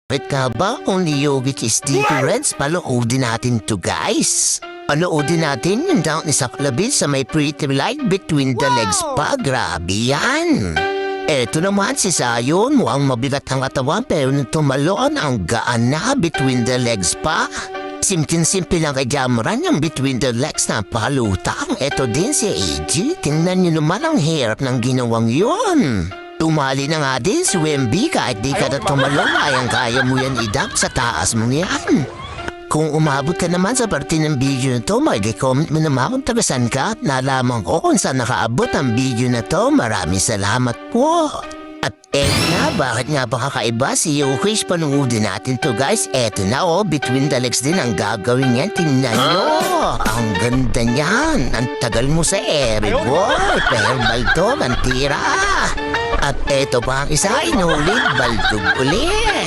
Bakit nga ba only Yogurt is difference? Panoodin natin to guys. Panoodin natin yung down ni Saklabit sa may pretty light between the legs pa. Grabe yan. Eto naman si Sayon, mukhang mabigat ang katawan pero nung tumalon ang gaan na between the legs pa. Simple lang kay Jamoran yung between the legs na palutang. Eto din si AG, tingnan niyo naman ang hirap ng ginawang yun. Tumali na nga din si Wemby kahit di ka na tumalon, kaya mo yan idap sa taas mo yan. Kung umabot ka naman sa parte ng video na to, mag-comment mo naman kung tagasan ka at nalaman ko kung saan nakaabot ang video na to. Maraming salamat po. At na, bakit nga ba kakaiba si Yokish? Panungudin natin to guys. Eto na between the legs din ang gagawin yan. Tingnan nyo. Ang ganda niyan. Ang tagal mo sa ere boy. Pero balto, mantira. At eto pa ang isa, inulit, baldog ulit.